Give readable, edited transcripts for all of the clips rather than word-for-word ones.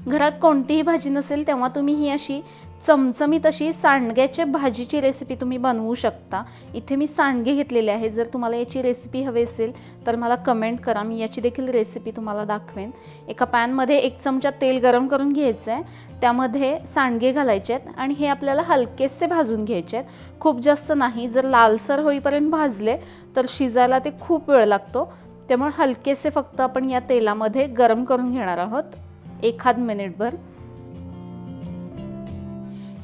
घरात कोणतीही भाजी नसेल तेव्हा तुम्ही ही अशी चमचमीत अशी सांडग्याच्या भाजीची रेसिपी तुम्ही बनवू शकता। इथे मी सांडगे घेतलेले आहे। जर तुम्हाला याची रेसिपी हवी असेल तर मला कमेंट करा, मी याची देखील रेसिपी तुम्हाला दाखवेन। एका पॅनमध्ये 1 चमचा तेल गरम करून घ्यायचं आहे, त्यामध्ये सांडगे घालायचे आहेत आणि हे आपल्याला हलकेसे भाजून घ्यायचे आहेत, खूप जास्त नाही। जर लालसर होईपर्यंत भाजले तर शिजायला ते खूप वेळ लागतो, त्यामुळे हलकेसे फक्त आपण या तेलामध्ये गरम करून घेणार आहोत 1 मिनिटभर।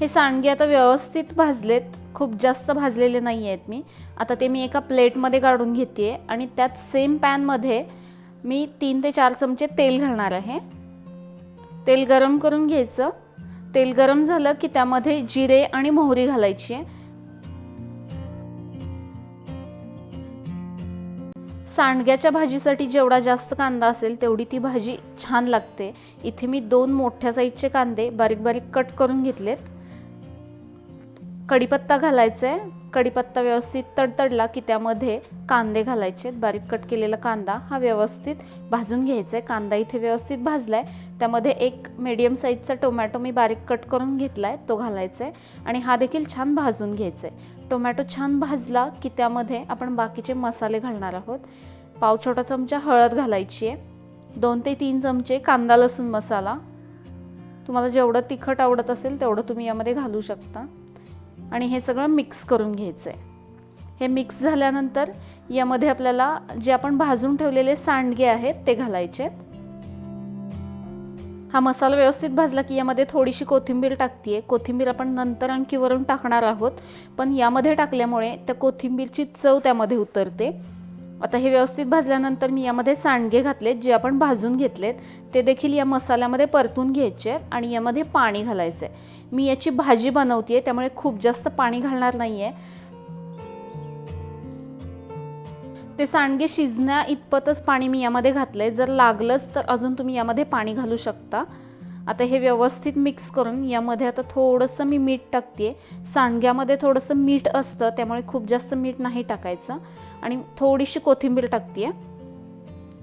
हे सांडगे आता व्यवस्थित भाजलेत, खूप जास्त भाजलेले नाही आहेत मी। आता ते मी एका प्लेटमध्ये काढून घेते आणि त्यात सेम पॅनमध्ये मी 3 ते 4 चमचे तेल घालणार आहे। तेल गरम करून घ्यायचं। तेल गरम झालं की त्यामध्ये जिरे आणि मोहरी घालायची आहे। सांडग्याच्या भाजीसाठी जेवढा जास्त कांदा असेल तेवढी ती भाजी छान लागते। इथे मी 2 मोठ्या साईजचे कांदे बारीक बारीक कट करून घेतलेत। कढीपत्ता घालायचा आहे। कढीपत्ता व्यवस्थित तडतडला की त्यामध्ये कांदे घालायचे, बारीक कट केलेला कांदा हा व्यवस्थित भाजून घ्यायचा आहे। कांदा इथे व्यवस्थित भाजलाय, त्यामध्ये 1 मीडियम साईजचा टोमॅटो मी बारीक कट करून घेतलाय, तो घालायचा आहे आणि हा देखील छान भाजून घ्यायचा आहे। टोमॅटो छान भाजला की त्यामध्ये आपण बाकीचे मसाले घालणार आहोत। पाव छोटा चमचा हळद घालायची आहे, 2 ते 3 चमचे कांदा लसूण मसाला, तुम्हाला जेवढं तिखट आवडत असेल तेवढं तुम्ही यामध्ये घालू शकता आणि हे सगळं मिक्स करून घ्यायचं आहे। हे मिक्स झाल्यानंतर यामध्ये आपल्याला जे आपण भाजून ठेवलेले सांडगे आहेत ते घालायचे आहेत। हा मसाला व्यवस्थित भाजला की यामध्ये थोडीशी कोथिंबीर टाकते। कोथिंबीर आपण नंतर आणखी वरून टाकणार आहोत, पण यामध्ये टाकल्यामुळे त्या कोथिंबीरची चव त्यामध्ये उतरते। आता हे व्यवस्थित भाजल्यानंतर मी यामध्ये सांडगे घातलेत, जे आपण भाजून घेतलेत, ते देखील या मसाल्यामध्ये परतून घ्यायचे आहेत आणि यामध्ये पाणी घालायचं आहे। मी याची भाजी बनवते त्यामुळे खूप जास्त पाणी घालणार नाहीये। ते सांडगे शिजण्या इतपतच पाणी मी यामध्ये घातलंय, जर लागलंच तर अजून तुम्ही यामध्ये पाणी घालू शकता। आता हे व्यवस्थित मिक्स करून यामध्ये आता थोडंसं मी मीठ टाकते। सांडग्यामध्ये थोडंसं मीठ असतं, त्यामुळे खूप जास्त मीठ नाही टाकायचं आणि थोडीशी कोथिंबीर टाकते।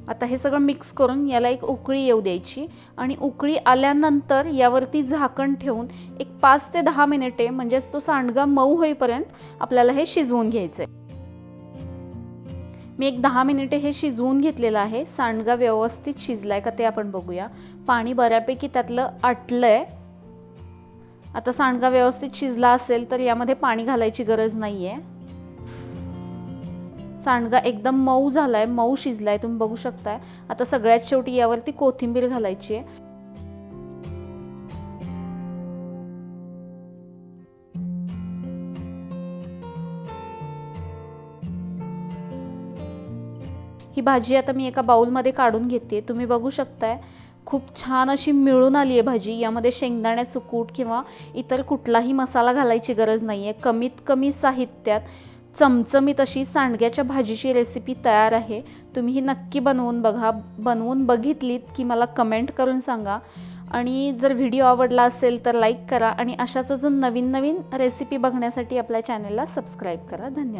आता हे सगळं मिक्स करून याला एक उकळी येऊ द्यायची आणि उकळी आल्यानंतर यावरती झाकण ठेवून एक 5 ते 10 मिनिटे म्हणजेच तो सांडगा मऊ होईपर्यंत आपल्याला हे शिजवून घ्यायचं आहे। मी एक 10 मिनिटे हे शिजवून घेतलेलं आहे। सांडगा व्यवस्थित शिजलाय का ते आपण बघूया। पाणी बऱ्यापैकी त्यातलं आटलंय। आता सांडगा व्यवस्थित शिजला असेल तर यामध्ये पाणी घालायची गरज नाहीये। सांडगा एकदम मऊ झालाय, मऊ शिजलाय, तुम्ही बघू शकताय। आता सगळ्यात शेवटी यावरती कोथिंबीर घालायची आहे। ही भाजी आता मी एका बाउलमध्ये काढून घेते। तुम्ही बघू शकताय खूप छान अशी मिळून आली आहे भाजी। यामध्ये शेंगदाण्याचं कूट किंवा इतर कुठलाही मसाला घालायची गरज नाहीये। कमीत कमी साहित्यात चमचमीत अशी सांडग्याच्या भाजीची रेसिपी तयार आहे। तुम्ही ही नक्की बनवून बघा। बनवून बघितलीत की मला कमेंट करून सांगा आणि जर व्हिडिओ आवडला असेल तर लाईक करा आणि अशाच अजून नवीन नवीन रेसिपी बघण्यासाठी आपल्या चॅनलला सबस्क्राईब करा। धन्यवाद।